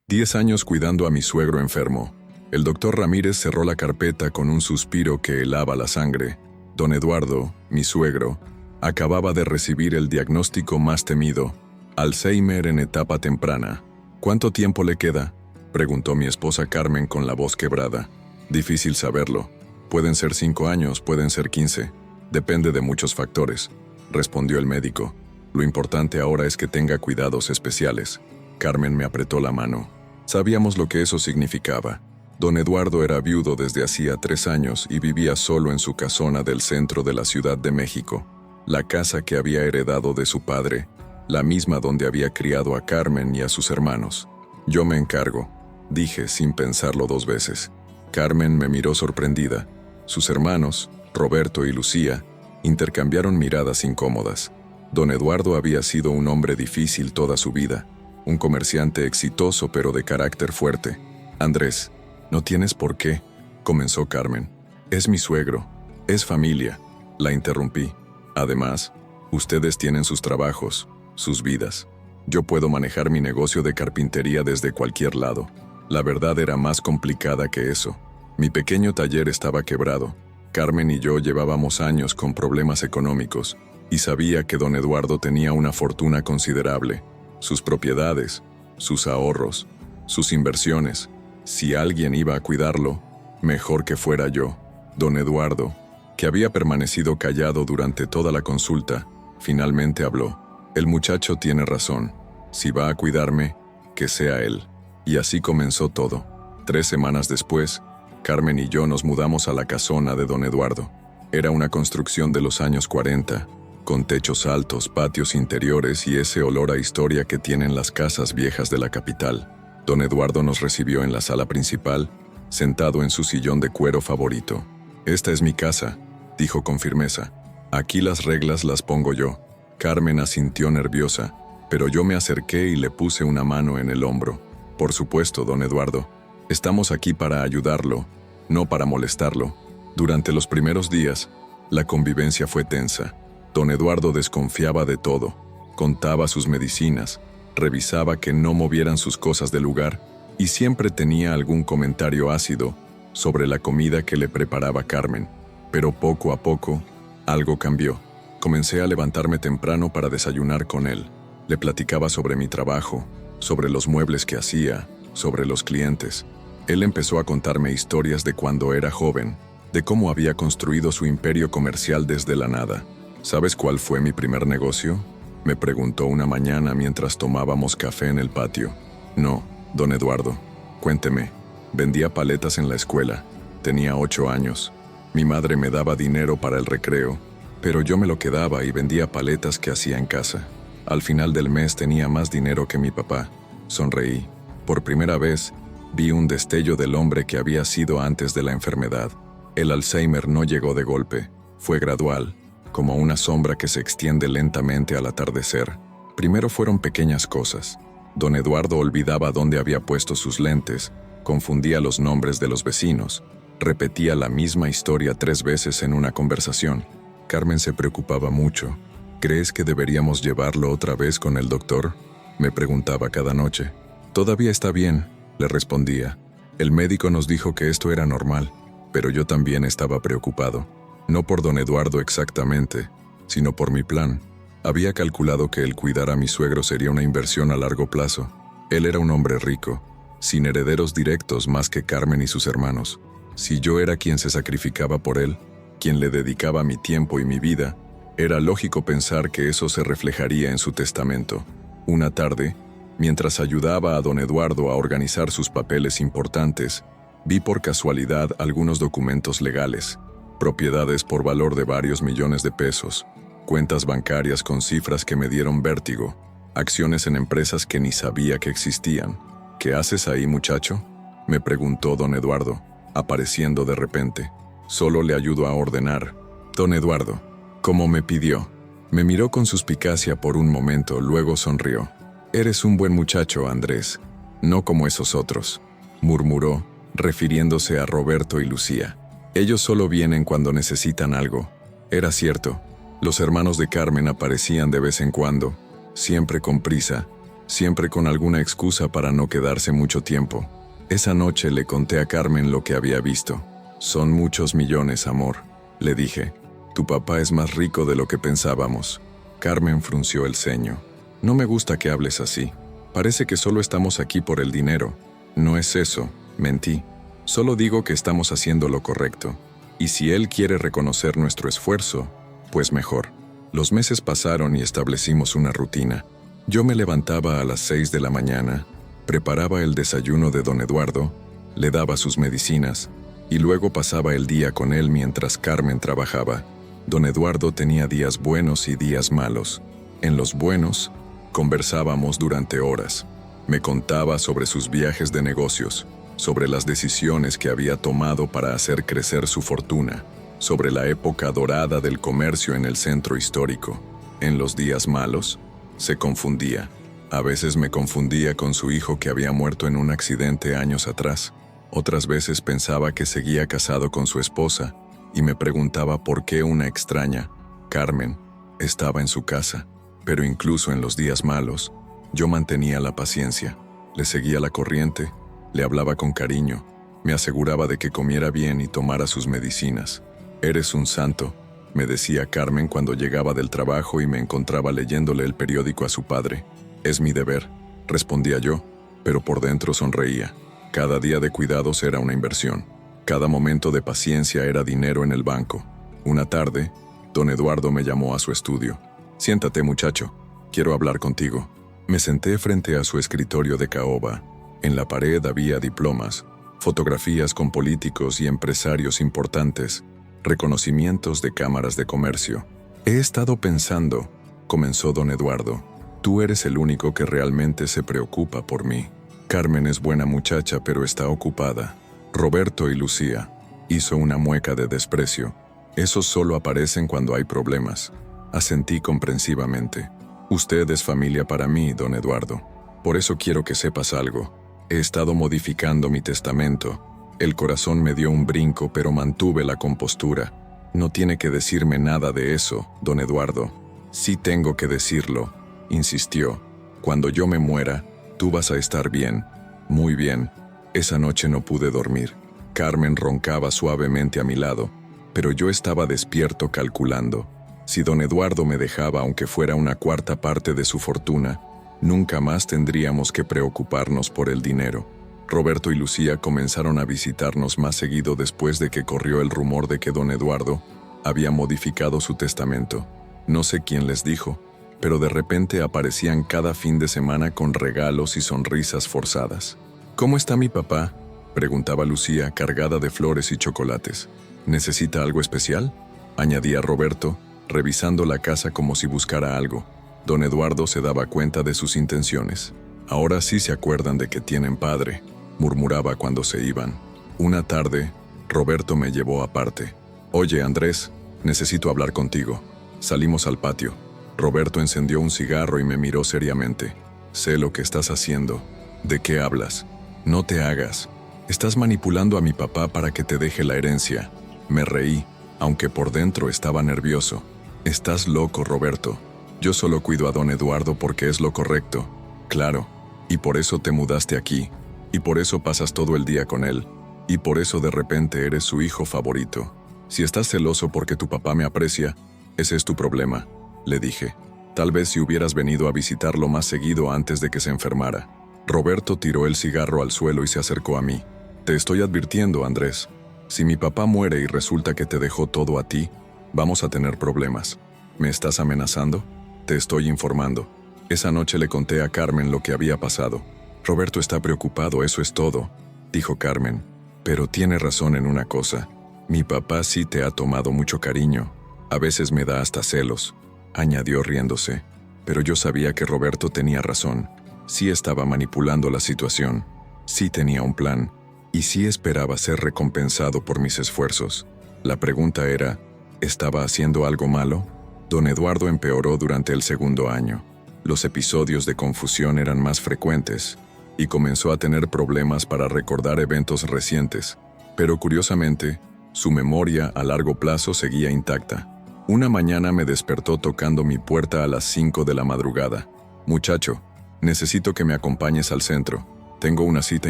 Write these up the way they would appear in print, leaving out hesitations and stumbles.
10 años cuidando a mi suegro enfermo. El doctor Ramírez cerró la carpeta con un suspiro que helaba la sangre. Don Eduardo, mi suegro, acababa de recibir el diagnóstico más temido: Alzheimer en etapa temprana. ¿Cuánto tiempo le queda?, preguntó mi esposa Carmen con la voz quebrada. Difícil saberlo. Pueden ser 5 años, pueden ser 15. Depende de muchos factores, respondió el médico. Lo importante ahora es que tenga cuidados especiales. Carmen me apretó la mano. Sabíamos lo que eso significaba. Don Eduardo era viudo desde hacía 3 años y vivía solo en su casona del centro de la Ciudad de México, la casa que había heredado de su padre, la misma donde había criado a Carmen y a sus hermanos. Yo me encargo, dije sin pensarlo 2 veces. Carmen me miró sorprendida. Sus hermanos, Roberto y Lucía, intercambiaron miradas incómodas. Don Eduardo había sido un hombre difícil toda su vida, un comerciante exitoso pero de carácter fuerte. Andrés, no tienes por qué, comenzó Carmen. Es mi suegro, es familia, la interrumpí. Además, ustedes tienen sus trabajos, sus vidas. Yo puedo manejar mi negocio de carpintería desde cualquier lado. La verdad era más complicada que eso. Mi pequeño taller estaba quebrado. Carmen y yo llevábamos años con problemas económicos y sabía que don Eduardo tenía una fortuna considerable. Sus propiedades, sus ahorros, sus inversiones. Si alguien iba a cuidarlo, mejor que fuera yo. Don Eduardo, que había permanecido callado durante toda la consulta, finalmente habló. El muchacho tiene razón. Si va a cuidarme, que sea él. Y así comenzó todo. 3 semanas después, Carmen y yo nos mudamos a la casona de don Eduardo. Era una construcción de los años 40, con techos altos, patios interiores y ese olor a historia que tienen las casas viejas de la capital. Don Eduardo nos recibió en la sala principal, sentado en su sillón de cuero favorito. «Esta es mi casa», dijo con firmeza. «Aquí las reglas las pongo yo». Carmen asintió nerviosa, pero yo me acerqué y le puse una mano en el hombro. «Por supuesto, don Eduardo. Estamos aquí para ayudarlo, no para molestarlo». Durante los primeros días, la convivencia fue tensa. Don Eduardo desconfiaba de todo. Contaba sus medicinas, revisaba que no movieran sus cosas del lugar y siempre tenía algún comentario ácido sobre la comida que le preparaba Carmen. Pero poco a poco, algo cambió. Comencé a levantarme temprano para desayunar con él. Le platicaba sobre mi trabajo, sobre los muebles que hacía, sobre los clientes. Él empezó a contarme historias de cuando era joven, de cómo había construido su imperio comercial desde la nada. ¿Sabes cuál fue mi primer negocio?, me preguntó una mañana mientras tomábamos café en el patio. No, don Eduardo, cuénteme. Vendía paletas en la escuela. Tenía 8 años. Mi madre me daba dinero para el recreo, pero yo me lo quedaba y vendía paletas que hacía en casa. Al final del mes tenía más dinero que mi papá. Sonreí. Por primera vez, vi un destello del hombre que había sido antes de la enfermedad. El Alzheimer no llegó de golpe. Fue gradual, como una sombra que se extiende lentamente al atardecer. Primero fueron pequeñas cosas. Don Eduardo olvidaba dónde había puesto sus lentes, confundía los nombres de los vecinos, repetía la misma historia 3 veces en una conversación. Carmen se preocupaba mucho. ¿Crees que deberíamos llevarlo otra vez con el doctor?, me preguntaba cada noche. Todavía está bien, le respondía. El médico nos dijo que esto era normal, pero yo también estaba preocupado. No por don Eduardo exactamente, sino por mi plan. Había calculado que el cuidar a mi suegro sería una inversión a largo plazo. Él era un hombre rico, sin herederos directos más que Carmen y sus hermanos. Si yo era quien se sacrificaba por él, quien le dedicaba mi tiempo y mi vida, era lógico pensar que eso se reflejaría en su testamento. Una tarde, mientras ayudaba a don Eduardo a organizar sus papeles importantes, vi por casualidad algunos documentos legales. Propiedades por valor de varios millones de pesos, cuentas bancarias con cifras que me dieron vértigo, acciones en empresas que ni sabía que existían. ¿Qué haces ahí, muchacho?, me preguntó don Eduardo, apareciendo de repente. Solo le ayudo a ordenar. Don Eduardo, como me pidió. Me miró con suspicacia por un momento, luego sonrió. Eres un buen muchacho, Andrés, no como esos otros, murmuró, refiriéndose a Roberto y Lucía. Ellos solo vienen cuando necesitan algo. Era cierto. Los hermanos de Carmen aparecían de vez en cuando, siempre con prisa, siempre con alguna excusa para no quedarse mucho tiempo. Esa noche le conté a Carmen lo que había visto. «Son muchos millones, amor», le dije. «Tu papá es más rico de lo que pensábamos». Carmen frunció el ceño. «No me gusta que hables así. Parece que solo estamos aquí por el dinero». «No es eso», mentí. «Solo digo que estamos haciendo lo correcto. Y si él quiere reconocer nuestro esfuerzo, pues mejor». Los meses pasaron y establecimos una rutina. Yo me levantaba a las 6 de la mañana, preparaba el desayuno de don Eduardo, le daba sus medicinas, y luego pasaba el día con él mientras Carmen trabajaba. Don Eduardo tenía días buenos y días malos. En los buenos, conversábamos durante horas. Me contaba sobre sus viajes de negocios, sobre las decisiones que había tomado para hacer crecer su fortuna, sobre la época dorada del comercio en el centro histórico. En los días malos, se confundía. A veces me confundía con su hijo que había muerto en un accidente años atrás. Otras veces pensaba que seguía casado con su esposa y me preguntaba por qué una extraña, Carmen, estaba en su casa. Pero incluso en los días malos, yo mantenía la paciencia, le seguía la corriente, le hablaba con cariño, me aseguraba de que comiera bien y tomara sus medicinas. «Eres un santo», me decía Carmen cuando llegaba del trabajo y me encontraba leyéndole el periódico a su padre. «Es mi deber», respondía yo, pero por dentro sonreía. Cada día de cuidados era una inversión. Cada momento de paciencia era dinero en el banco. Una tarde, don Eduardo me llamó a su estudio. «Siéntate, muchacho. Quiero hablar contigo». Me senté frente a su escritorio de caoba. En la pared había diplomas, fotografías con políticos y empresarios importantes, reconocimientos de cámaras de comercio. «He estado pensando», comenzó don Eduardo. «Tú eres el único que realmente se preocupa por mí. Carmen es buena muchacha, pero está ocupada. Roberto y Lucía». Hizo una mueca de desprecio. «Esos solo aparecen cuando hay problemas». Asentí comprensivamente. «Usted es familia para mí, don Eduardo. Por eso quiero que sepas algo. He estado modificando mi testamento». El corazón me dio un brinco, pero mantuve la compostura. «No tiene que decirme nada de eso, don Eduardo». «Sí tengo que decirlo», insistió. «Cuando yo me muera, tú vas a estar bien, muy bien». Esa noche no pude dormir. Carmen roncaba suavemente a mi lado, pero yo estaba despierto calculando. Si don Eduardo me dejaba aunque fuera una cuarta parte de su fortuna, nunca más tendríamos que preocuparnos por el dinero. Roberto y Lucía comenzaron a visitarnos más seguido después de que corrió el rumor de que don Eduardo había modificado su testamento. No sé quién les dijo, pero de repente aparecían cada fin de semana con regalos y sonrisas forzadas. «¿Cómo está mi papá?», preguntaba Lucía, cargada de flores y chocolates. «¿Necesita algo especial?», añadía Roberto, revisando la casa como si buscara algo. Don Eduardo se daba cuenta de sus intenciones. «Ahora sí se acuerdan de que tienen padre», murmuraba cuando se iban. Una tarde, Roberto me llevó aparte. «Oye, Andrés, necesito hablar contigo». Salimos al patio. Roberto encendió un cigarro y me miró seriamente. «Sé lo que estás haciendo». «¿De qué hablas?». «No te hagas. Estás manipulando a mi papá para que te deje la herencia». Me reí, aunque por dentro estaba nervioso. «Estás loco, Roberto. Yo solo cuido a don Eduardo porque es lo correcto». «Claro, y por eso te mudaste aquí. Y por eso pasas todo el día con él. Y por eso de repente eres su hijo favorito. Si estás celoso porque tu papá me aprecia, ese es tu problema», le dije. «Tal vez si hubieras venido a visitarlo más seguido antes de que se enfermara». Roberto tiró el cigarro al suelo y se acercó a mí. «Te estoy advirtiendo, Andrés. Si mi papá muere y resulta que te dejó todo a ti, vamos a tener problemas. ¿Me estás amenazando?». «Te estoy informando». Esa noche le conté a Carmen lo que había pasado. «Roberto está preocupado, eso es todo», dijo Carmen. «Pero tiene razón en una cosa. Mi papá sí te ha tomado mucho cariño. A veces me da hasta celos», añadió riéndose. Pero yo sabía que Roberto tenía razón. Sí estaba manipulando la situación. Sí tenía un plan. Y sí esperaba ser recompensado por mis esfuerzos. La pregunta era, ¿estaba haciendo algo malo? Don Eduardo empeoró durante el segundo año. Los episodios de confusión eran más frecuentes y comenzó a tener problemas para recordar eventos recientes. Pero curiosamente, su memoria a largo plazo seguía intacta. Una mañana me despertó tocando mi puerta a las 5 de la madrugada. «Muchacho, Necesito que me acompañes al centro. Tengo una cita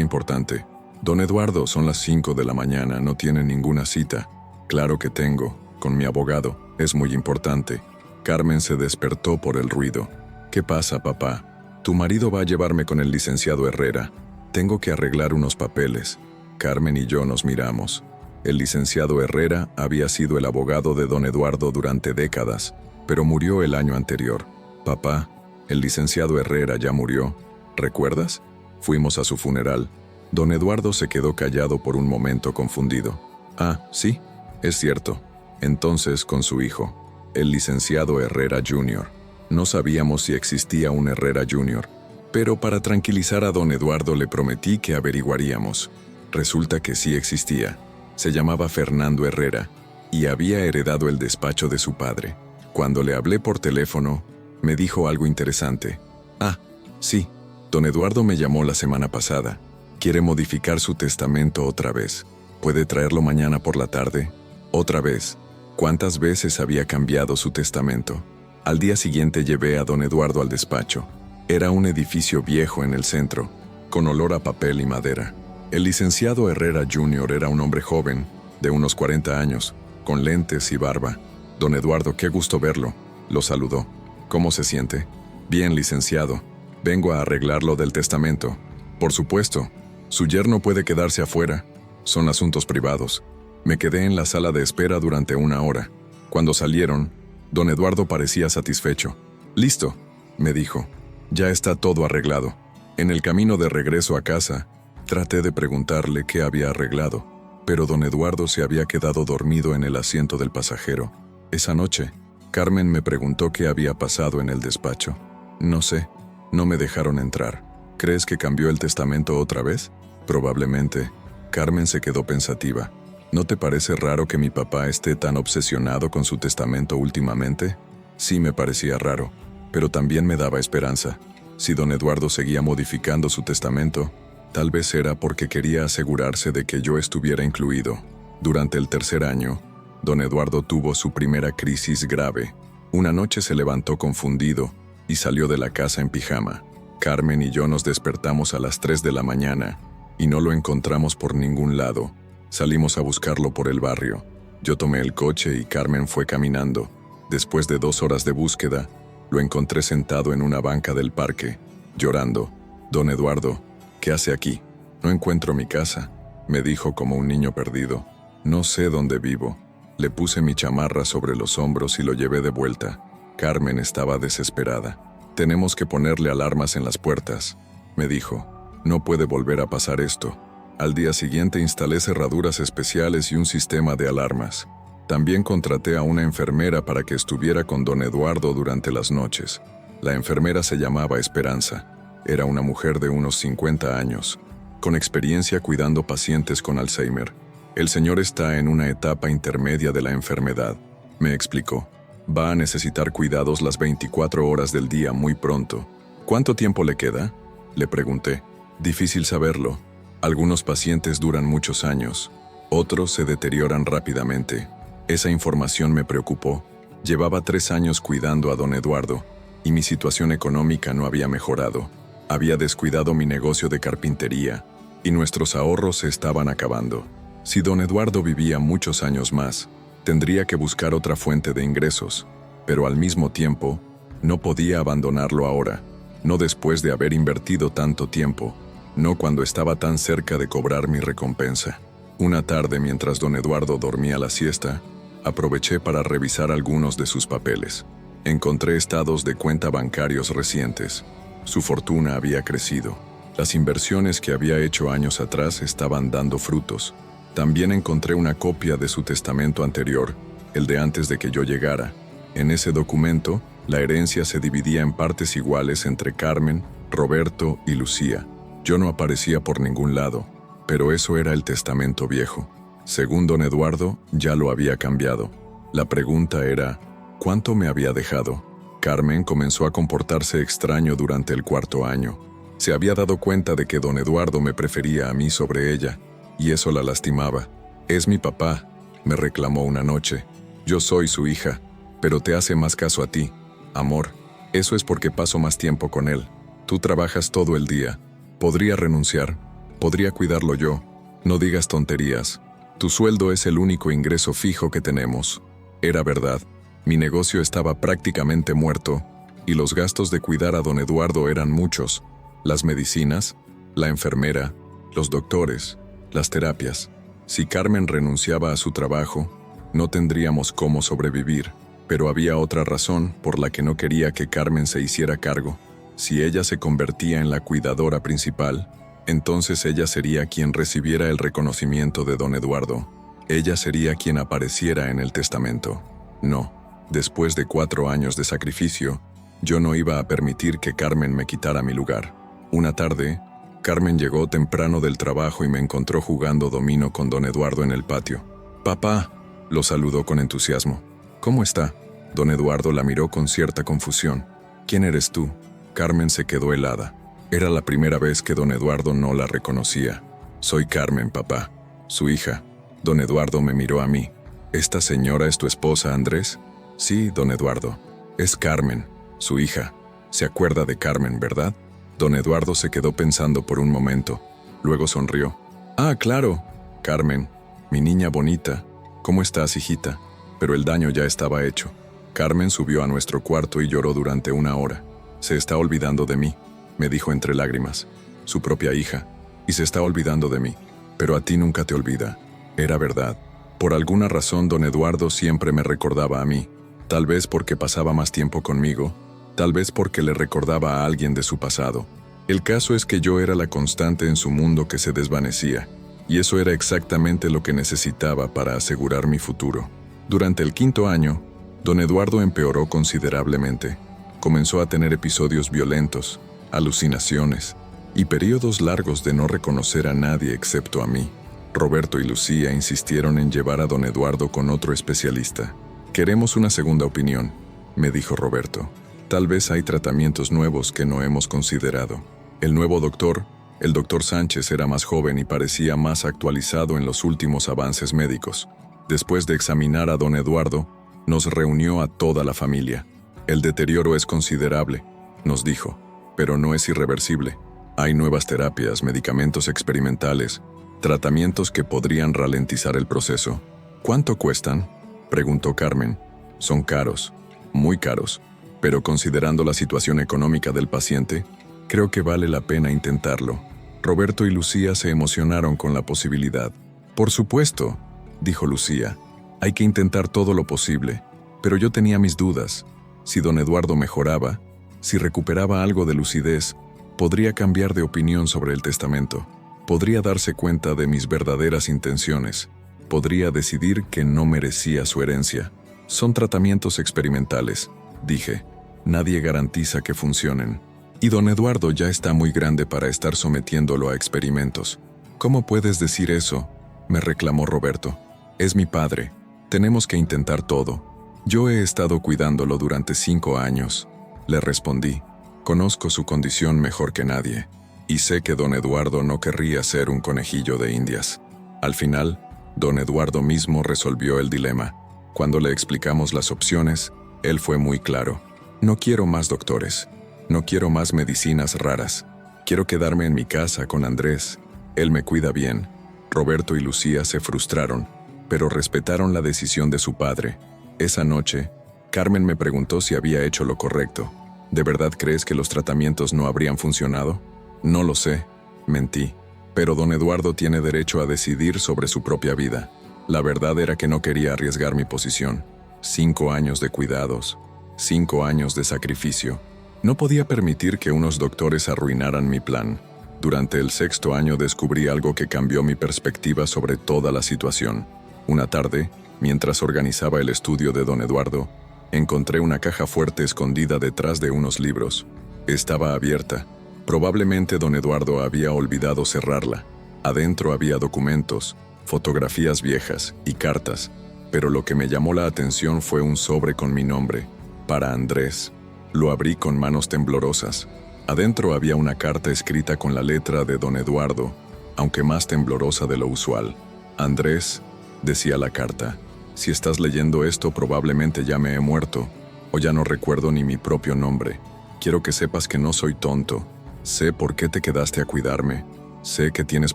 importante. Don Eduardo, son las 5 de la mañana, no tiene ninguna cita. Claro que tengo, con mi abogado, es muy importante. Carmen se despertó por el ruido. ¿Qué pasa, papá? Tu marido va a llevarme con el licenciado Herrera. Tengo que arreglar unos papeles. Carmen y yo nos miramos. El licenciado Herrera había sido el abogado de don Eduardo durante décadas, pero murió el año anterior. Papá, el licenciado Herrera ya murió. ¿Recuerdas? Fuimos a su funeral. Don Eduardo se quedó callado por un momento confundido. Ah, sí, es cierto. Entonces con su hijo, el licenciado Herrera Jr. No sabíamos si existía un Herrera Jr., pero para tranquilizar a don Eduardo le prometí que averiguaríamos. Resulta que sí existía. Se llamaba Fernando Herrera y había heredado el despacho de su padre. Cuando le hablé por teléfono, me dijo algo interesante. Ah, sí, don Eduardo me llamó la semana pasada. Quiere modificar su testamento otra vez. ¿Puede traerlo mañana por la tarde? Otra vez. ¿Cuántas veces había cambiado su testamento? Al día siguiente llevé a don Eduardo al despacho. Era un edificio viejo en el centro, con olor a papel y madera. El licenciado Herrera Jr. era un hombre joven, de unos 40 años, con lentes y barba. Don Eduardo, qué gusto verlo. Lo saludó. ¿Cómo se siente? Bien, licenciado. Vengo a arreglar lo del testamento. Por supuesto. Su yerno puede quedarse afuera. Son asuntos privados. Me quedé en la sala de espera durante 1 hora. Cuando salieron, don Eduardo parecía satisfecho. «Listo», me dijo. «Ya está todo arreglado». En el camino de regreso a casa, traté de preguntarle qué había arreglado, pero don Eduardo se había quedado dormido en el asiento del pasajero. Esa noche, Carmen me preguntó qué había pasado en el despacho. No sé, no me dejaron entrar. ¿Crees que cambió el testamento otra vez? Probablemente. Carmen se quedó pensativa. ¿No te parece raro que mi papá esté tan obsesionado con su testamento últimamente? Sí, me parecía raro, pero también me daba esperanza. Si don Eduardo seguía modificando su testamento, tal vez era porque quería asegurarse de que yo estuviera incluido. Durante el 3er año, don Eduardo tuvo su primera crisis grave. Una noche se levantó confundido y salió de la casa en pijama. Carmen y yo nos despertamos a las 3 de la mañana y no lo encontramos por ningún lado. Salimos a buscarlo por el barrio. Yo tomé el coche y Carmen fue caminando. Después de 2 horas de búsqueda, lo encontré sentado en una banca del parque, llorando. «Don Eduardo, ¿qué hace aquí?» «No encuentro mi casa», me dijo como un niño perdido. «No sé dónde vivo». Le puse mi chamarra sobre los hombros y lo llevé de vuelta. Carmen estaba desesperada. «Tenemos que ponerle alarmas en las puertas», me dijo. «No puede volver a pasar esto». Al día siguiente instalé cerraduras especiales y un sistema de alarmas. También contraté a una enfermera para que estuviera con don Eduardo durante las noches. La enfermera se llamaba Esperanza. Era una mujer de unos 50 años, con experiencia cuidando pacientes con Alzheimer. «El señor está en una etapa intermedia de la enfermedad», me explicó. «Va a necesitar cuidados las 24 horas del día muy pronto». «¿Cuánto tiempo le queda?», le pregunté. «Difícil saberlo. Algunos pacientes duran muchos años, otros se deterioran rápidamente». Esa información me preocupó. Llevaba 3 años cuidando a don Eduardo, y mi situación económica no había mejorado. Había descuidado mi negocio de carpintería, y nuestros ahorros se estaban acabando. Si don Eduardo vivía muchos años más, tendría que buscar otra fuente de ingresos, pero al mismo tiempo, no podía abandonarlo ahora, no después de haber invertido tanto tiempo, no cuando estaba tan cerca de cobrar mi recompensa. Una tarde, mientras don Eduardo dormía la siesta, aproveché para revisar algunos de sus papeles. Encontré estados de cuenta bancarios recientes. Su fortuna había crecido. Las inversiones que había hecho años atrás estaban dando frutos. También encontré una copia de su testamento anterior, el de antes de que yo llegara. En ese documento, la herencia se dividía en partes iguales entre Carmen, Roberto y Lucía. Yo no aparecía por ningún lado, pero eso era el testamento viejo. Según don Eduardo, ya lo había cambiado. La pregunta era, ¿cuánto me había dejado? Carmen comenzó a comportarse extraño durante el 4.º año. Se había dado cuenta de que don Eduardo me prefería a mí sobre ella, y eso la lastimaba. «Es mi papá», me reclamó una noche. «Yo soy su hija, pero te hace más caso a ti. Amor, eso es porque paso más tiempo con él». Tú trabajas todo el día. Podría renunciar. Podría cuidarlo yo. No digas tonterías. Tu sueldo es el único ingreso fijo que tenemos. Era verdad. Mi negocio estaba prácticamente muerto, y los gastos de cuidar a don Eduardo eran muchos. Las medicinas, la enfermera, los doctores, las terapias. Si Carmen renunciaba a su trabajo, no tendríamos cómo sobrevivir, pero había otra razón por la que no quería que Carmen se hiciera cargo. Si ella se convertía en la cuidadora principal, entonces ella sería quien recibiera el reconocimiento de don Eduardo. Ella sería quien apareciera en el testamento. No, después de 4 años de sacrificio, yo no iba a permitir que Carmen me quitara mi lugar. Una tarde, Carmen llegó temprano del trabajo y me encontró jugando dominó con don Eduardo en el patio. «Papá», lo saludó con entusiasmo. «¿Cómo está?» Don Eduardo la miró con cierta confusión. «¿Quién eres tú?» Carmen se quedó helada. Era la primera vez que don Eduardo no la reconocía. «Soy Carmen, papá, su hija». Don Eduardo me miró a mí. «¿Esta señora es tu esposa, Andrés?» «Sí, don Eduardo. Es Carmen, su hija. Se acuerda de Carmen, ¿verdad?» Don Eduardo se quedó pensando por un momento. Luego sonrió. «Ah, claro. Carmen, mi niña bonita. ¿Cómo estás, hijita?» Pero el daño ya estaba hecho. Carmen subió a nuestro cuarto y lloró durante 1 hora. «Se está olvidando de mí», me dijo entre lágrimas. Su propia hija. «Y se está olvidando de mí. Pero a ti nunca te olvida». Era verdad. Por alguna razón don Eduardo siempre me recordaba a mí. Tal vez porque pasaba más tiempo conmigo. Tal vez porque le recordaba a alguien de su pasado. El caso es que yo era la constante en su mundo que se desvanecía. Y eso era exactamente lo que necesitaba para asegurar mi futuro. Durante el 5.º año, don Eduardo empeoró considerablemente. Comenzó a tener episodios violentos, alucinaciones y periodos largos de no reconocer a nadie excepto a mí. Roberto y Lucía insistieron en llevar a don Eduardo con otro especialista. «Queremos una segunda opinión», me dijo Roberto. «Tal vez hay tratamientos nuevos que no hemos considerado». El nuevo doctor, el doctor Sánchez, era más joven y parecía más actualizado en los últimos avances médicos. Después de examinar a don Eduardo, nos reunió a toda la familia. «El deterioro es considerable», nos dijo, «pero no es irreversible. Hay nuevas terapias, medicamentos experimentales, tratamientos que podrían ralentizar el proceso». «¿Cuánto cuestan?», preguntó Carmen. «Son caros, muy caros, pero considerando la situación económica del paciente, creo que vale la pena intentarlo». Roberto y Lucía se emocionaron con la posibilidad. «Por supuesto», dijo Lucía, «hay que intentar todo lo posible, pero yo tenía mis dudas. Si don Eduardo mejoraba, si recuperaba algo de lucidez, podría cambiar de opinión sobre el testamento. Podría darse cuenta de mis verdaderas intenciones. Podría decidir que no merecía su herencia. Son tratamientos experimentales», dije. «Nadie garantiza que funcionen. Y don Eduardo ya está muy grande para estar sometiéndolo a experimentos». «¿Cómo puedes decir eso?», me reclamó Roberto. «Es mi padre. Tenemos que intentar todo». «Yo he estado cuidándolo durante 5 años», le respondí. «Conozco su condición mejor que nadie. Y sé que don Eduardo no querría ser un conejillo de indias». Al final, don Eduardo mismo resolvió el dilema. Cuando le explicamos las opciones, él fue muy claro. «No quiero más doctores. No quiero más medicinas raras. Quiero quedarme en mi casa con Andrés. Él me cuida bien». Roberto y Lucía se frustraron, pero respetaron la decisión de su padre. Esa noche, Carmen me preguntó si había hecho lo correcto. «¿De verdad crees que los tratamientos no habrían funcionado?» «No lo sé», mentí. «Pero don Eduardo tiene derecho a decidir sobre su propia vida». La verdad era que no quería arriesgar mi posición. 5 años de cuidados, 5 años de sacrificio. No podía permitir que unos doctores arruinaran mi plan. Durante el 6.º año descubrí algo que cambió mi perspectiva sobre toda la situación. Una tarde, mientras organizaba el estudio de don Eduardo, encontré una caja fuerte escondida detrás de unos libros. Estaba abierta. Probablemente don Eduardo había olvidado cerrarla. Adentro había documentos, fotografías viejas y cartas, pero lo que me llamó la atención fue un sobre con mi nombre, para Andrés. Lo abrí con manos temblorosas. Adentro había una carta escrita con la letra de don Eduardo, aunque más temblorosa de lo usual. «Andrés», decía la carta, «si estás leyendo esto probablemente ya me he muerto, o ya no recuerdo ni mi propio nombre. Quiero que sepas que no soy tonto, Sé por qué te quedaste a cuidarme. Sé que tienes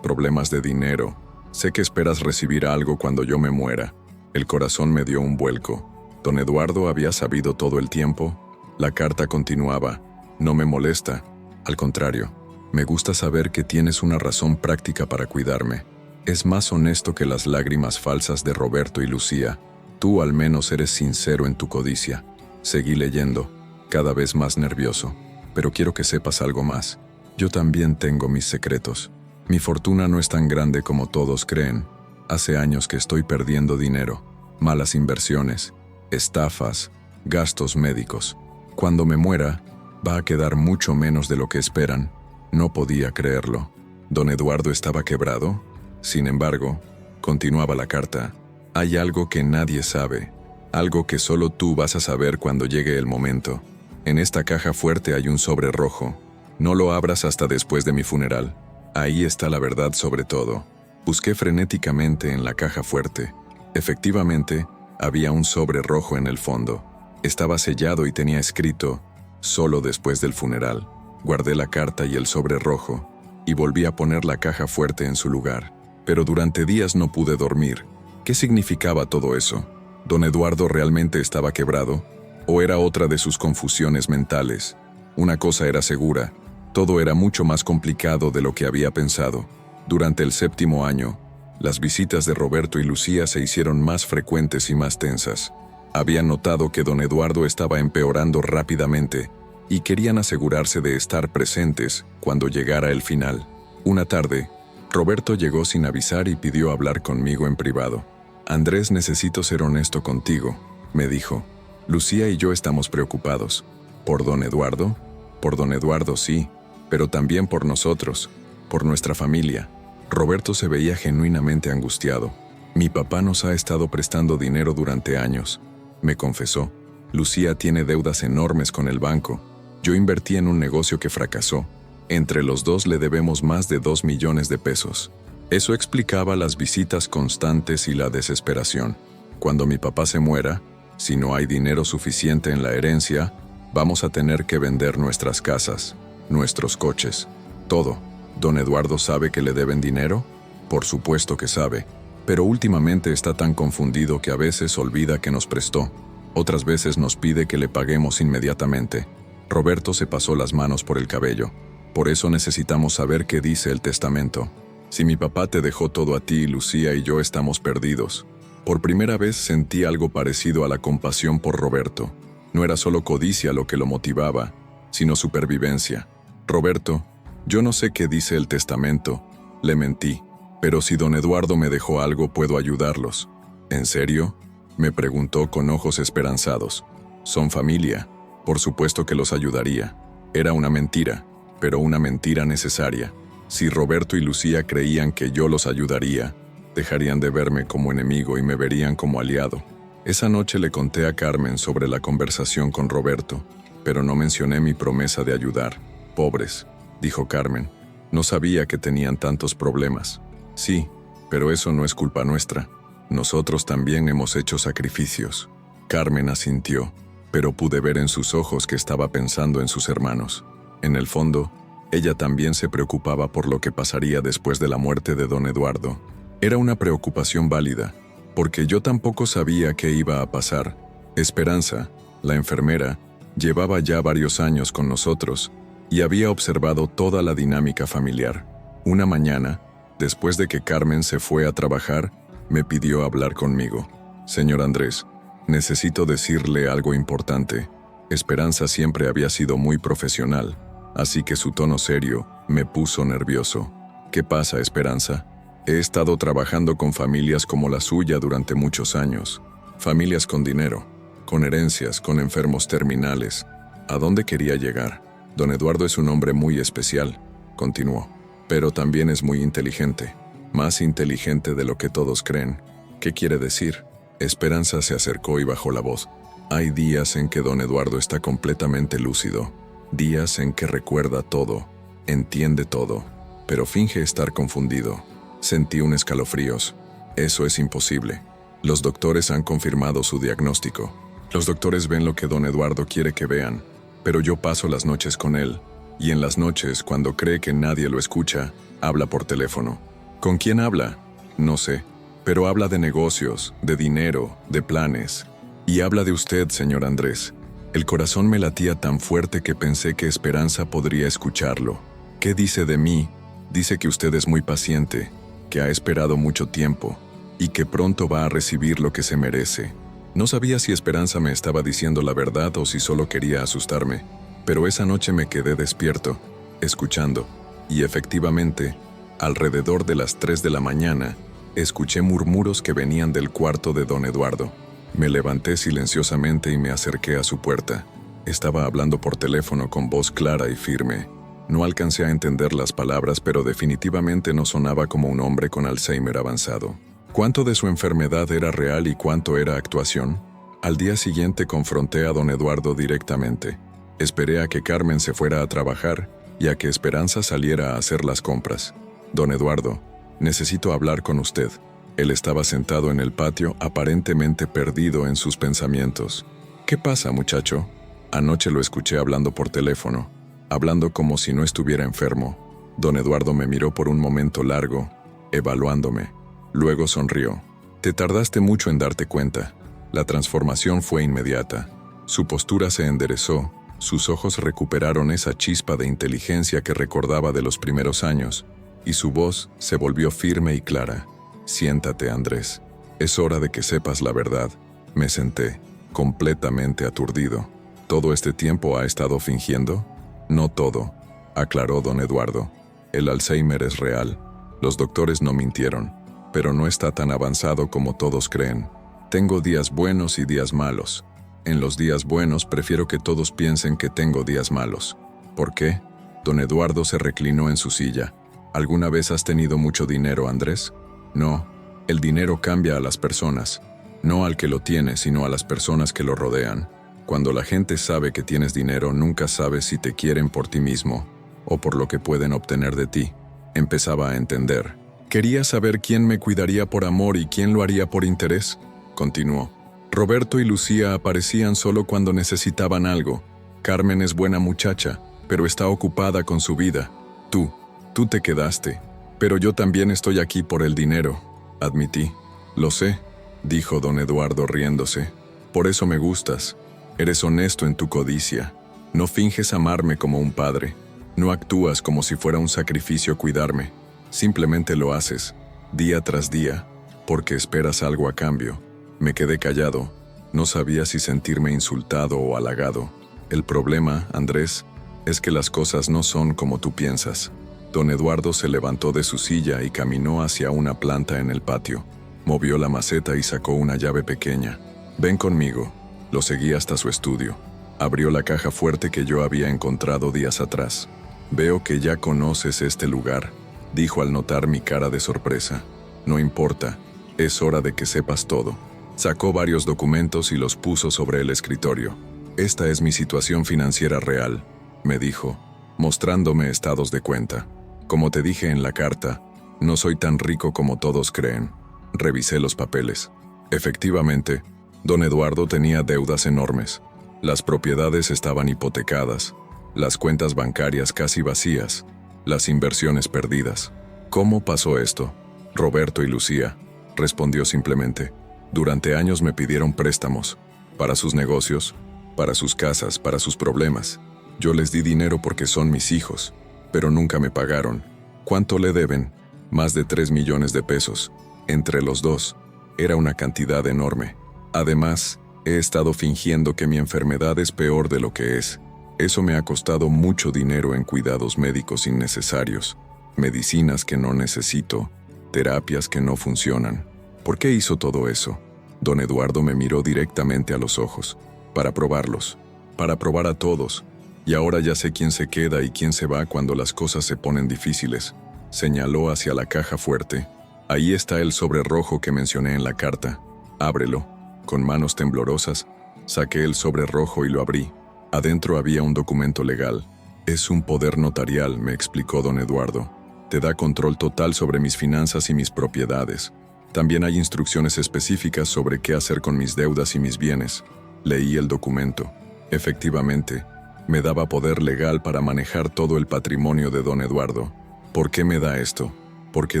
problemas de dinero. Sé que esperas recibir algo cuando yo me muera. El corazón me dio un vuelco. Don Eduardo había sabido todo el tiempo. La carta continuaba. No me molesta. Al contrario, me gusta saber que tienes una razón práctica para cuidarme. Es más honesto que las lágrimas falsas de Roberto y Lucía. Tú al menos eres sincero en tu codicia. Seguí leyendo, cada vez más nervioso. Pero quiero que sepas algo más. Yo también tengo mis secretos. Mi fortuna no es tan grande como todos creen. Hace años que estoy perdiendo dinero. Malas inversiones, estafas, gastos médicos. Cuando me muera, va a quedar mucho menos de lo que esperan. No podía creerlo. ¿Don Eduardo estaba quebrado? Sin embargo, continuaba la carta. Hay algo que nadie sabe. Algo que solo tú vas a saber cuando llegue el momento. En esta caja fuerte hay un sobre rojo. No lo abras hasta después de mi funeral. Ahí está la verdad sobre todo. Busqué frenéticamente en la caja fuerte. Efectivamente, había un sobre rojo en el fondo. Estaba sellado y tenía escrito, solo después del funeral. Guardé la carta y el sobre rojo, y volví a poner la caja fuerte en su lugar. Pero durante días no pude dormir. ¿Qué significaba todo eso? ¿Don Eduardo realmente estaba quebrado? ¿O era otra de sus confusiones mentales? Una cosa era segura, todo era mucho más complicado de lo que había pensado. Durante el 7º año, las visitas de Roberto y Lucía se hicieron más frecuentes y más tensas. Habían notado que don Eduardo estaba empeorando rápidamente y querían asegurarse de estar presentes cuando llegara el final. Una tarde, Roberto llegó sin avisar y pidió hablar conmigo en privado. «Andrés, necesito ser honesto contigo», me dijo. «Lucía y yo estamos preocupados. ¿Por don Eduardo? Por don Eduardo, sí, pero también por nosotros, por nuestra familia». Roberto se veía genuinamente angustiado. «Mi papá nos ha estado prestando dinero durante años», me confesó. «Lucía tiene deudas enormes con el banco. Yo invertí en un negocio que fracasó. Entre los dos le debemos más de 2 millones de pesos». Eso explicaba las visitas constantes y la desesperación. «Cuando mi papá se muera, si no hay dinero suficiente en la herencia, vamos a tener que vender nuestras casas, nuestros coches, todo. ¿Don Eduardo sabe que le deben dinero? Por supuesto que sabe, pero últimamente está tan confundido que a veces olvida que nos prestó. Otras veces nos pide que le paguemos inmediatamente». Roberto se pasó las manos por el cabello. «Por eso necesitamos saber qué dice el testamento. Si mi papá te dejó todo a ti, Lucía y yo estamos perdidos». Por primera vez sentí algo parecido a la compasión por Roberto. No era solo codicia lo que lo motivaba, sino supervivencia. «Roberto, yo no sé qué dice el testamento», le mentí, «pero si don Eduardo me dejó algo, puedo ayudarlos». «¿En serio?», me preguntó con ojos esperanzados. «Son familia, por supuesto que los ayudaría». Era una mentira, pero una mentira necesaria. Si Roberto y Lucía creían que yo los ayudaría, dejarían de verme como enemigo y me verían como aliado. Esa noche le conté a Carmen sobre la conversación con Roberto, pero no mencioné mi promesa de ayudar. «Pobres», dijo Carmen, «no sabía que tenían tantos problemas». «Sí, pero eso no es culpa nuestra. Nosotros también hemos hecho sacrificios». Carmen asintió, pero pude ver en sus ojos que estaba pensando en sus hermanos. En el fondo, ella también se preocupaba por lo que pasaría después de la muerte de don Eduardo. Era una preocupación válida, porque yo tampoco sabía qué iba a pasar. Esperanza, la enfermera, llevaba ya varios años con nosotros y había observado toda la dinámica familiar. Una mañana, después de que Carmen se fue a trabajar, me pidió hablar conmigo. «Señor Andrés, necesito decirle algo importante». Esperanza siempre había sido muy profesional, así que su tono serio me puso nervioso. «¿Qué pasa, Esperanza?» «He estado trabajando con familias como la suya durante muchos años. Familias con dinero, con herencias, con enfermos terminales. ¿A dónde quería llegar? Don Eduardo es un hombre muy especial», continuó, «pero también es muy inteligente. Más inteligente de lo que todos creen». «¿Qué quiere decir?» Esperanza se acercó y bajó la voz. «Hay días en que don Eduardo está completamente lúcido. Días en que recuerda todo, entiende todo, pero finge estar confundido». Sentí un escalofríos. «Eso es imposible. Los doctores han confirmado su diagnóstico. Los doctores ven lo que don Eduardo quiere que vean, pero yo paso las noches con él, Y en las noches, cuando cree que nadie lo escucha, habla por teléfono. ¿Con quién habla? No sé, pero habla de negocios, de dinero, de planes. Y habla de usted, señor Andrés. El corazón me latía tan fuerte que pensé que Esperanza podría escucharlo. ¿Qué dice de mí? Dice que usted es muy paciente, que ha esperado mucho tiempo, y que pronto va a recibir lo que se merece. No sabía si Esperanza me estaba diciendo la verdad o si solo quería asustarme, pero esa noche me quedé despierto, escuchando, y efectivamente, alrededor de las 3 de la mañana, escuché murmuros que venían del cuarto de don Eduardo. Me levanté silenciosamente y me acerqué a su puerta. Estaba hablando por teléfono con voz clara y firme. No alcancé a entender las palabras, pero definitivamente no sonaba como un hombre con Alzheimer avanzado. ¿Cuánto de su enfermedad era real y cuánto era actuación? Al día siguiente confronté a don Eduardo directamente. Esperé a que Carmen se fuera a trabajar y a que Esperanza saliera a hacer las compras. Don Eduardo, necesito hablar con usted. Él estaba sentado en el patio, aparentemente perdido en sus pensamientos. ¿Qué pasa, muchacho? Anoche lo escuché hablando por teléfono, hablando como si no estuviera enfermo. Don Eduardo me miró por un momento largo, evaluándome. Luego sonrió. Te tardaste mucho en darte cuenta. La transformación fue inmediata. Su postura se enderezó, sus ojos recuperaron esa chispa de inteligencia que recordaba de los primeros años, y su voz se volvió firme y clara. Siéntate, Andrés. Es hora de que sepas la verdad. Me senté, completamente aturdido. ¿Todo este tiempo ha estado fingiendo? No todo, aclaró don Eduardo. El Alzheimer es real. Los doctores no mintieron, pero no está tan avanzado como todos creen. Tengo días buenos y días malos. En los días buenos prefiero que todos piensen que tengo días malos. ¿Por qué? Don Eduardo se reclinó en su silla. ¿Alguna vez has tenido mucho dinero, Andrés? No, el dinero cambia a las personas. No al que lo tiene, sino a las personas que lo rodean. Cuando la gente sabe que tienes dinero, nunca sabes si te quieren por ti mismo o por lo que pueden obtener de ti. Empezaba a entender. Quería saber quién me cuidaría por amor y quién lo haría por interés. Continuó. Roberto y Lucía aparecían solo cuando necesitaban algo. Carmen es buena muchacha, pero está ocupada con su vida. Tú te quedaste. Pero yo también estoy aquí por el dinero, admití. Lo sé, dijo don Eduardo riéndose. Por eso me gustas. Eres honesto en tu codicia. No finges amarme como un padre. No actúas como si fuera un sacrificio cuidarme. Simplemente lo haces, día tras día, porque esperas algo a cambio. Me quedé callado. No sabía si sentirme insultado o halagado. El problema, Andrés, es que las cosas no son como tú piensas. Don Eduardo se levantó de su silla y caminó hacia una planta en el patio. Movió la maceta y sacó una llave pequeña. Ven conmigo. Lo seguí hasta su estudio. Abrió la caja fuerte que yo había encontrado días atrás. Veo que ya conoces este lugar, dijo al notar mi cara de sorpresa. No importa, es hora de que sepas todo. Sacó varios documentos y los puso sobre el escritorio. Esta es mi situación financiera real, me dijo, mostrándome estados de cuenta. Como te dije en la carta, no soy tan rico como todos creen. Revisé los papeles. Efectivamente, don Eduardo tenía deudas enormes. Las propiedades estaban hipotecadas, las cuentas bancarias casi vacías, las inversiones perdidas. ¿Cómo pasó esto? Roberto y Lucía, respondió simplemente. Durante años me pidieron préstamos, para sus negocios, para sus casas, para sus problemas. Yo les di dinero porque son mis hijos, pero nunca me pagaron. ¿Cuánto le deben? Más de 3 millones de pesos. Entre los dos, era una cantidad enorme. Además, he estado fingiendo que mi enfermedad es peor de lo que es. Eso me ha costado mucho dinero en cuidados médicos innecesarios, medicinas que no necesito, terapias que no funcionan. ¿Por qué hizo todo eso? Don Eduardo me miró directamente a los ojos, para probarlos, para probar a todos. Y ahora ya sé quién se queda y quién se va cuando las cosas se ponen difíciles. Señaló hacia la caja fuerte. Ahí está el sobre rojo que mencioné en la carta. Ábrelo. Con manos temblorosas, saqué el sobre rojo y lo abrí. Adentro había un documento legal. Es un poder notarial, me explicó don Eduardo. Te da control total sobre mis finanzas y mis propiedades. También hay instrucciones específicas sobre qué hacer con mis deudas y mis bienes. Leí el documento. Efectivamente, Me daba poder legal para manejar todo el patrimonio de don Eduardo. ¿Por qué me da esto? Porque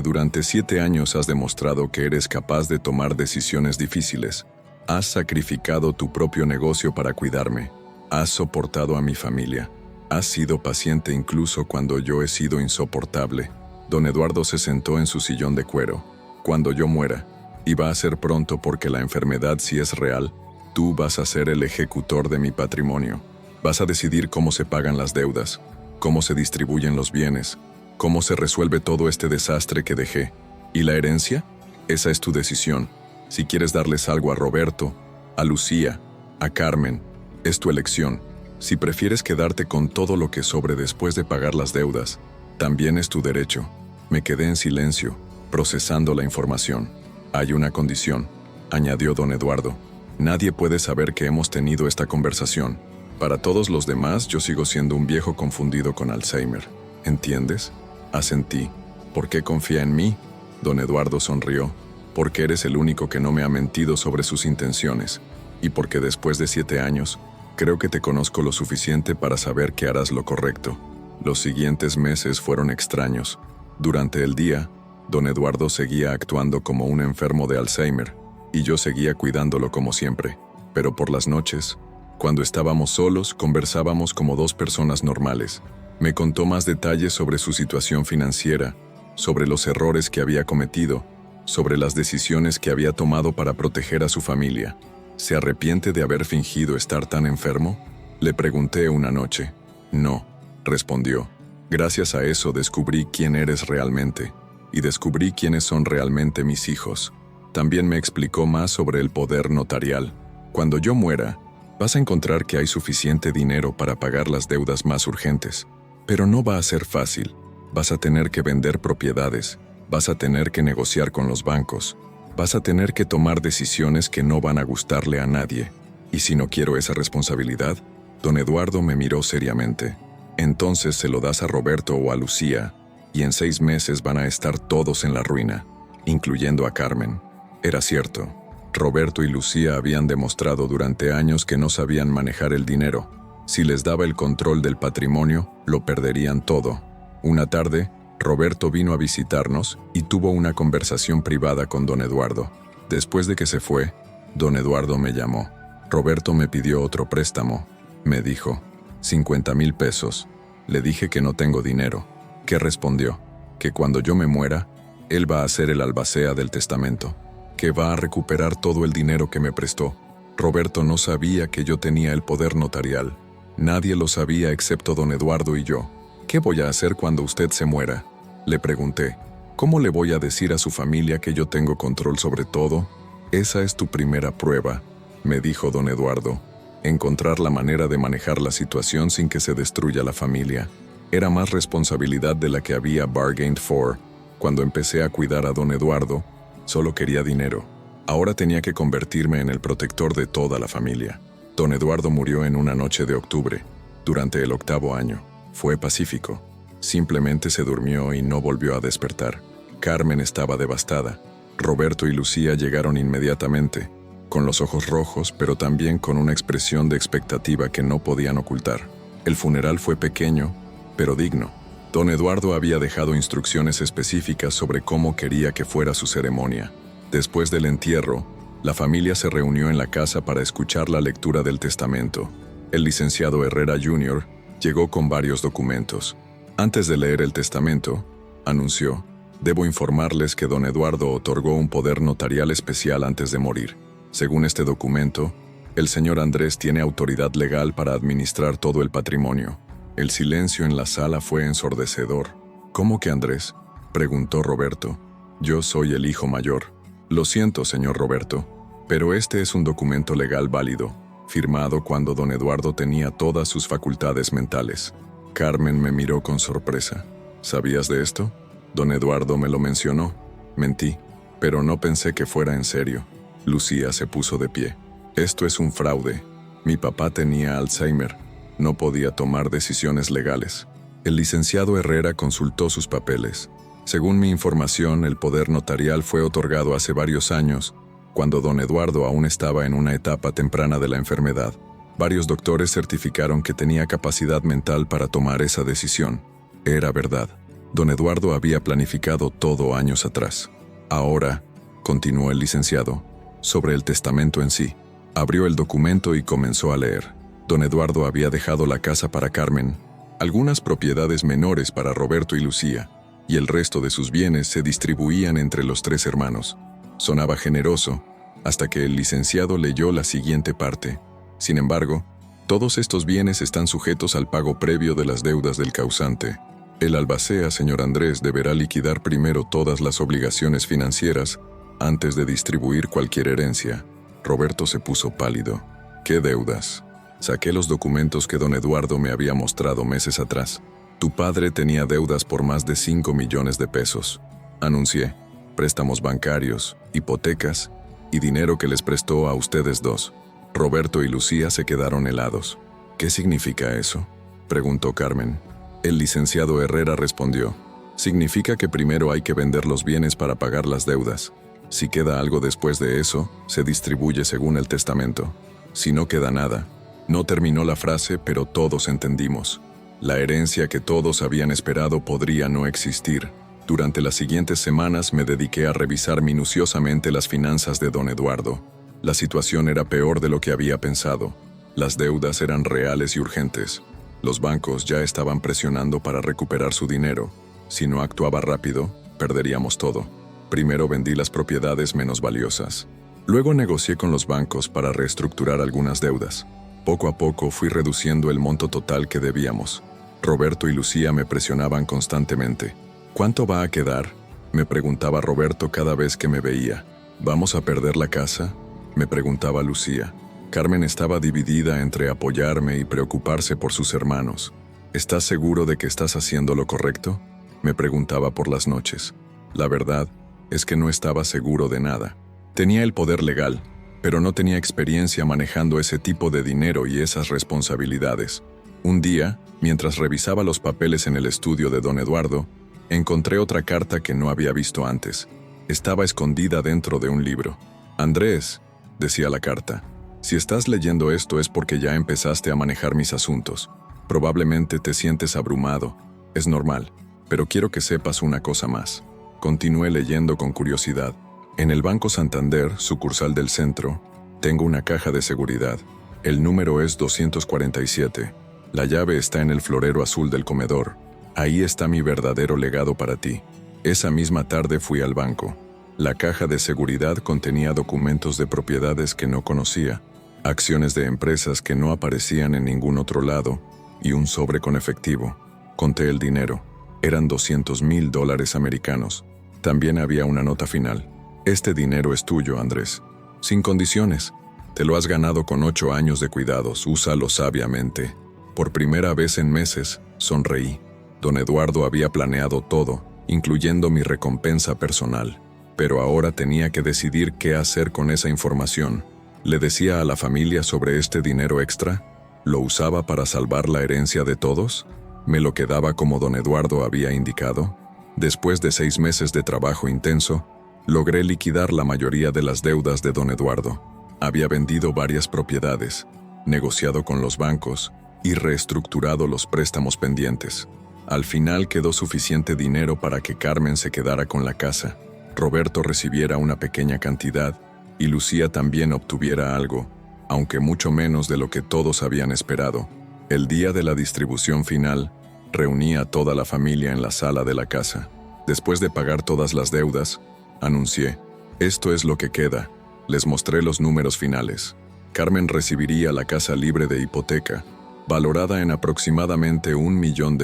durante 7 años has demostrado que eres capaz de tomar decisiones difíciles. Has sacrificado tu propio negocio para cuidarme. Has soportado a mi familia. Has sido paciente incluso cuando yo he sido insoportable. Don Eduardo se sentó en su sillón de cuero. Cuando yo muera, y va a ser pronto porque la enfermedad sí es real, tú vas a ser el ejecutor de mi patrimonio. Vas a decidir cómo se pagan las deudas, cómo se distribuyen los bienes, cómo se resuelve todo este desastre que dejé. ¿Y la herencia? Esa es tu decisión. Si quieres darles algo a Roberto, a Lucía, a Carmen, es tu elección. Si prefieres quedarte con todo lo que sobre después de pagar las deudas, también es tu derecho. Me quedé en silencio, procesando la información. Hay una condición, añadió don Eduardo. Nadie puede saber que hemos tenido esta conversación. Para todos los demás, yo sigo siendo un viejo confundido con Alzheimer. ¿Entiendes? Asentí. ¿Por qué confía en mí? Don Eduardo sonrió. Porque eres el único que no me ha mentido sobre sus intenciones. Y porque después de 7 años, creo que te conozco lo suficiente para saber que harás lo correcto. Los siguientes meses fueron extraños. Durante el día, don Eduardo seguía actuando como un enfermo de Alzheimer, y yo seguía cuidándolo como siempre. Pero por las noches, cuando estábamos solos, conversábamos como 2 personas normales. Me contó más detalles sobre su situación financiera, sobre los errores que había cometido, sobre las decisiones que había tomado para proteger a su familia. ¿Se arrepiente de haber fingido estar tan enfermo? Le pregunté una noche. No, respondió. Gracias a eso descubrí quién eres realmente, y descubrí quiénes son realmente mis hijos. También me explicó más sobre el poder notarial. Cuando yo muera, vas a encontrar que hay suficiente dinero para pagar las deudas más urgentes. Pero no va a ser fácil. Vas a tener que vender propiedades, vas a tener que negociar con los bancos, vas a tener que tomar decisiones que no van a gustarle a nadie. Y si no quiero esa responsabilidad, don Eduardo me miró seriamente. Entonces se lo das a Roberto o a Lucía, y en 6 meses van a estar todos en la ruina, incluyendo a Carmen. Era cierto. Roberto y Lucía habían demostrado durante años que no sabían manejar el dinero. Si les daba el control del patrimonio, lo perderían todo. Una tarde, Roberto vino a visitarnos y tuvo una conversación privada con don Eduardo. Después de que se fue, don Eduardo me llamó. Roberto me pidió otro préstamo. Me dijo, 50,000 pesos. Le dije que no tengo dinero. ¿Qué respondió? Que cuando yo me muera, él va a ser el albacea del testamento. Que va a recuperar todo el dinero que me prestó. Roberto no sabía que yo tenía el poder notarial. Nadie lo sabía excepto don Eduardo y yo. ¿Qué voy a hacer cuando usted se muera? Le pregunté. ¿Cómo le voy a decir a su familia que yo tengo control sobre todo? Esa es tu primera prueba, me dijo don Eduardo. Encontrar la manera de manejar la situación sin que se destruya la familia. Era más responsabilidad de la que había bargained for. Cuando empecé a cuidar a don Eduardo, solo quería dinero. Ahora tenía que convertirme en el protector de toda la familia. Don Eduardo murió en una noche de octubre, durante el 8º año. Fue pacífico. Simplemente se durmió y no volvió a despertar. Carmen estaba devastada. Roberto y Lucía llegaron inmediatamente, con los ojos rojos, pero también con una expresión de expectativa que no podían ocultar. El funeral fue pequeño, pero digno. Don Eduardo había dejado instrucciones específicas sobre cómo quería que fuera su ceremonia. Después del entierro, la familia se reunió en la casa para escuchar la lectura del testamento. El licenciado Herrera Jr. llegó con varios documentos. Antes de leer el testamento, anunció, «Debo informarles que don Eduardo otorgó un poder notarial especial antes de morir. Según este documento, el señor Andrés tiene autoridad legal para administrar todo el patrimonio». El silencio en la sala fue ensordecedor. «¿Cómo que Andrés?», preguntó Roberto. «Yo soy el hijo mayor». «Lo siento, señor Roberto, pero este es un documento legal válido, firmado cuando don Eduardo tenía todas sus facultades mentales». Carmen me miró con sorpresa. «¿Sabías de esto?». «Don Eduardo me lo mencionó». «Mentí, pero no pensé que fuera en serio». Lucía se puso de pie. «Esto es un fraude. Mi papá tenía Alzheimer. No podía tomar decisiones legales». El licenciado Herrera consultó sus papeles. Según mi información, el poder notarial fue otorgado hace varios años, cuando don Eduardo aún estaba en una etapa temprana de la enfermedad. Varios doctores certificaron que tenía capacidad mental para tomar esa decisión. Era verdad. Don Eduardo había planificado todo años atrás. Ahora, continuó el licenciado, sobre el testamento en sí. Abrió el documento y comenzó a leer. Don Eduardo había dejado la casa para Carmen, algunas propiedades menores para Roberto y Lucía, y el resto de sus bienes se distribuían entre los 3 hermanos. Sonaba generoso, hasta que el licenciado leyó la siguiente parte. Sin embargo, todos estos bienes están sujetos al pago previo de las deudas del causante. El albacea, señor Andrés, deberá liquidar primero todas las obligaciones financieras antes de distribuir cualquier herencia. Roberto se puso pálido. ¿Qué deudas? Saqué los documentos que don Eduardo me había mostrado meses atrás. Tu padre tenía deudas por más de 5 millones de pesos. Anuncié. Préstamos bancarios, hipotecas y dinero que les prestó a ustedes 2. Roberto y Lucía se quedaron helados. ¿Qué significa eso?, preguntó Carmen. El licenciado Herrera respondió. Significa que primero hay que vender los bienes para pagar las deudas. Si queda algo después de eso, se distribuye según el testamento. Si no queda nada. No terminó la frase, pero todos entendimos. La herencia que todos habían esperado podría no existir. Durante las siguientes semanas me dediqué a revisar minuciosamente las finanzas de don Eduardo. La situación era peor de lo que había pensado. Las deudas eran reales y urgentes. Los bancos ya estaban presionando para recuperar su dinero. Si no actuaba rápido, perderíamos todo. Primero vendí las propiedades menos valiosas. Luego negocié con los bancos para reestructurar algunas deudas. Poco a poco fui reduciendo el monto total que debíamos. Roberto y Lucía me presionaban constantemente. ¿Cuánto va a quedar?, me preguntaba Roberto cada vez que me veía. ¿Vamos a perder la casa?, me preguntaba Lucía. Carmen estaba dividida entre apoyarme y preocuparse por sus hermanos. ¿Estás seguro de que estás haciendo lo correcto?, me preguntaba por las noches. La verdad es que no estaba seguro de nada. Tenía el poder legal, pero no tenía experiencia manejando ese tipo de dinero y esas responsabilidades. Un día, mientras revisaba los papeles en el estudio de don Eduardo, encontré otra carta que no había visto antes. Estaba escondida dentro de un libro. Andrés, decía la carta, si estás leyendo esto es porque ya empezaste a manejar mis asuntos. Probablemente te sientes abrumado. Es normal, pero quiero que sepas una cosa más. Continué leyendo con curiosidad. En el Banco Santander, sucursal del centro, tengo una caja de seguridad. El número es 247. La llave está en el florero azul del comedor. Ahí está mi verdadero legado para ti. Esa misma tarde fui al banco. La caja de seguridad contenía documentos de propiedades que no conocía, acciones de empresas que no aparecían en ningún otro lado, y un sobre con efectivo. Conté el dinero. Eran $200,000 americanos. También había una nota final. Este dinero es tuyo, Andrés. Sin condiciones. Te lo has ganado con 8 años de cuidados. Úsalo sabiamente. Por primera vez en meses, sonreí. Don Eduardo había planeado todo, incluyendo mi recompensa personal. Pero ahora tenía que decidir qué hacer con esa información. ¿Le decía a la familia sobre este dinero extra? ¿Lo usaba para salvar la herencia de todos? ¿Me lo quedaba como don Eduardo había indicado? Después de 6 meses de trabajo intenso, logré liquidar la mayoría de las deudas de don Eduardo. Había vendido varias propiedades, negociado con los bancos y reestructurado los préstamos pendientes. Al final quedó suficiente dinero para que Carmen se quedara con la casa, Roberto recibiera una pequeña cantidad y Lucía también obtuviera algo, aunque mucho menos de lo que todos habían esperado. El día de la distribución final, reuní a toda la familia en la sala de la casa. Después de pagar todas las deudas, anuncié, esto es lo que queda. Les mostré los números finales. Carmen recibiría la casa libre de hipoteca, valorada en aproximadamente $1 millón.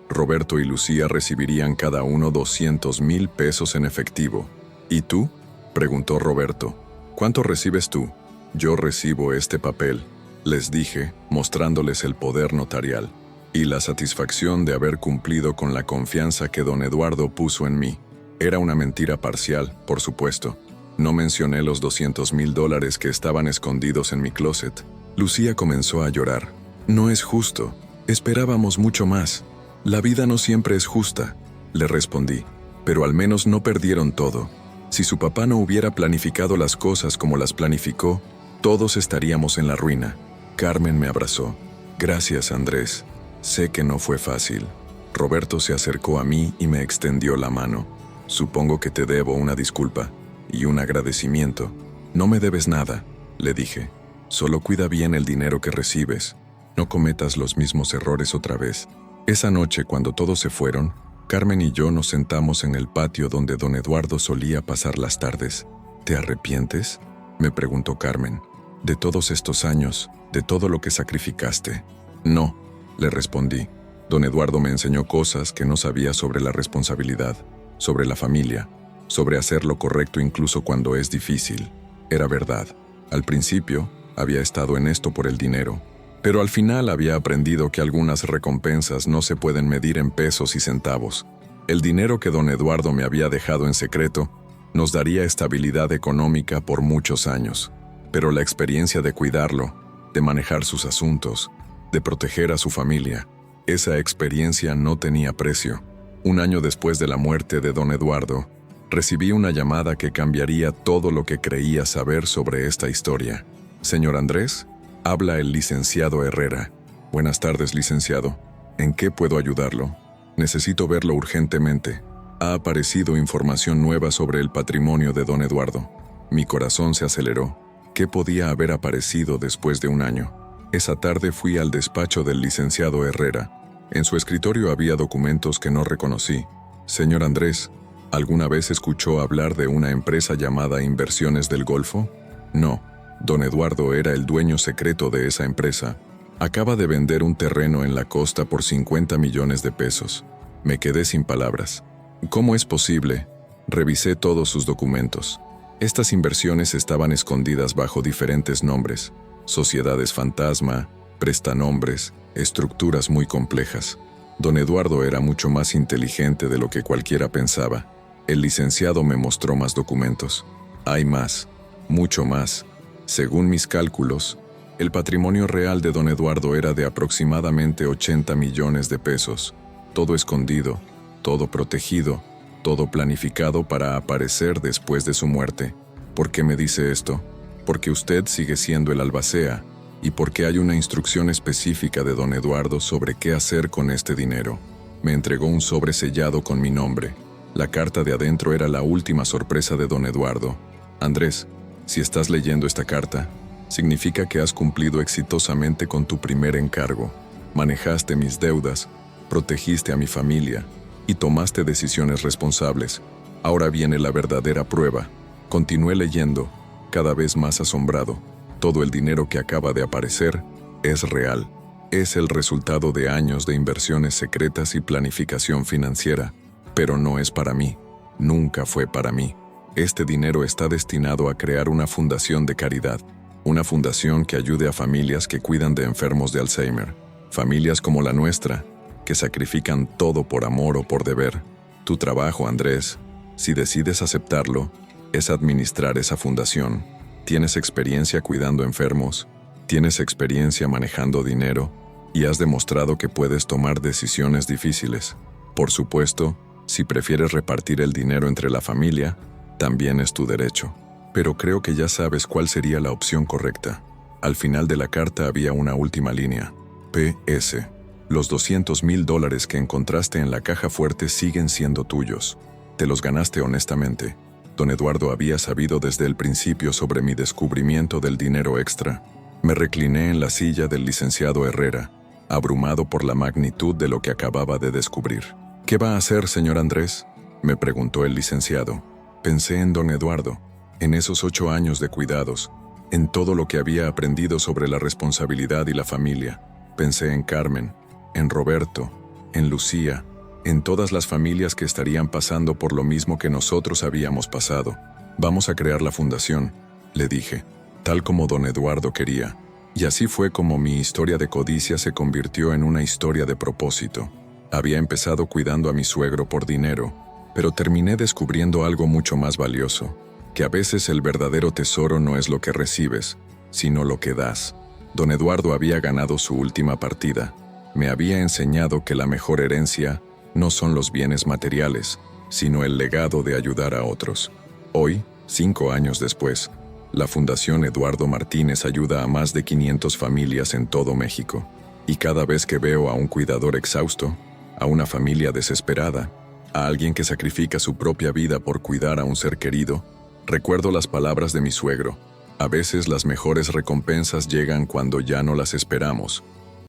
Roberto y Lucía recibirían cada uno $200,000 en efectivo. ¿Y tú?, preguntó Roberto. ¿Cuánto recibes tú? Yo recibo este papel, les dije, mostrándoles el poder notarial y la satisfacción de haber cumplido con la confianza que don Eduardo puso en mí. Era una mentira parcial, por supuesto. No mencioné los $200,000 que estaban escondidos en mi closet. Lucía comenzó a llorar. No es justo. Esperábamos mucho más. La vida no siempre es justa, le respondí. Pero al menos no perdieron todo. Si su papá no hubiera planificado las cosas como las planificó, todos estaríamos en la ruina. Carmen me abrazó. Gracias, Andrés. Sé que no fue fácil. Roberto se acercó a mí y me extendió la mano. Supongo que te debo una disculpa y un agradecimiento. No me debes nada, le dije. Solo cuida bien el dinero que recibes. No cometas los mismos errores otra vez. Esa noche, cuando todos se fueron, Carmen y yo nos sentamos en el patio donde don Eduardo solía pasar las tardes. ¿Te arrepientes?, me preguntó Carmen. De todos estos años, de todo lo que sacrificaste. No, le respondí. Don Eduardo me enseñó cosas que no sabía sobre la responsabilidad, sobre la familia, sobre hacer lo correcto incluso cuando es difícil. Era verdad. Al principio, había estado en esto por el dinero, pero al final había aprendido que algunas recompensas no se pueden medir en pesos y centavos. El dinero que don Eduardo me había dejado en secreto nos daría estabilidad económica por muchos años, pero la experiencia de cuidarlo, de manejar sus asuntos, de proteger a su familia, esa experiencia no tenía precio. Un año después de la muerte de don Eduardo, recibí una llamada que cambiaría todo lo que creía saber sobre esta historia. Señor Andrés, habla el licenciado Herrera. Buenas tardes, licenciado. ¿En qué puedo ayudarlo? Necesito verlo urgentemente. Ha aparecido información nueva sobre el patrimonio de don Eduardo. Mi corazón se aceleró. ¿Qué podía haber aparecido después de un año? Esa tarde fui al despacho del licenciado Herrera. En su escritorio había documentos que no reconocí. Señor Andrés, ¿alguna vez escuchó hablar de una empresa llamada Inversiones del Golfo? No. Don Eduardo era el dueño secreto de esa empresa. Acaba de vender un terreno en la costa por 50 millones de pesos. Me quedé sin palabras. ¿Cómo es posible? Revisé todos sus documentos. Estas inversiones estaban escondidas bajo diferentes nombres: sociedades fantasma, prestanombres, estructuras muy complejas. Don Eduardo era mucho más inteligente de lo que cualquiera pensaba. El licenciado me mostró más documentos. Hay más, mucho más. Según mis cálculos, el patrimonio real de don Eduardo era de aproximadamente 80 millones de pesos. Todo escondido, todo protegido, todo planificado para aparecer después de su muerte. ¿Por qué me dice esto? Porque usted sigue siendo el albacea y porque hay una instrucción específica de don Eduardo sobre qué hacer con este dinero. Me entregó un sobre sellado con mi nombre. La carta de adentro era la última sorpresa de don Eduardo. Andrés, si estás leyendo esta carta, significa que has cumplido exitosamente con tu primer encargo. Manejaste mis deudas, protegiste a mi familia y tomaste decisiones responsables. Ahora viene la verdadera prueba. Continué leyendo, cada vez más asombrado. Todo el dinero que acaba de aparecer es real. Es el resultado de años de inversiones secretas y planificación financiera. Pero no es para mí. Nunca fue para mí. Este dinero está destinado a crear una fundación de caridad. Una fundación que ayude a familias que cuidan de enfermos de Alzheimer. Familias como la nuestra, que sacrifican todo por amor o por deber. Tu trabajo, Andrés, si decides aceptarlo, es administrar esa fundación. Tienes experiencia cuidando enfermos, tienes experiencia manejando dinero y has demostrado que puedes tomar decisiones difíciles. Por supuesto, si prefieres repartir el dinero entre la familia, también es tu derecho. Pero creo que ya sabes cuál sería la opción correcta. Al final de la carta había una última línea. P.S. Los $200,000 que encontraste en la caja fuerte siguen siendo tuyos. Te los ganaste honestamente. Don Eduardo había sabido desde el principio sobre mi descubrimiento del dinero extra. Me recliné en la silla del licenciado Herrera, abrumado por la magnitud de lo que acababa de descubrir. ¿Qué va a hacer, señor Andrés?, me preguntó el licenciado. Pensé en don Eduardo, en esos 8 años de cuidados, en todo lo que había aprendido sobre la responsabilidad y la familia. Pensé en Carmen, en Roberto, en Lucía, en todas las familias que estarían pasando por lo mismo que nosotros habíamos pasado. Vamos a crear la fundación, le dije, tal como don Eduardo quería. Y así fue como mi historia de codicia se convirtió en una historia de propósito. Había empezado cuidando a mi suegro por dinero, pero terminé descubriendo algo mucho más valioso, que a veces el verdadero tesoro no es lo que recibes, sino lo que das. Don Eduardo había ganado su última partida. Me había enseñado que la mejor herencia no son los bienes materiales, sino el legado de ayudar a otros. Hoy, 5 años después, La Fundación Eduardo Martínez ayuda a más de 500 familias en todo México. Y cada vez que veo a un cuidador exhausto, a una familia desesperada, a alguien que sacrifica su propia vida por cuidar a un ser querido, recuerdo las palabras de mi suegro. A veces las mejores recompensas llegan cuando ya no las esperamos.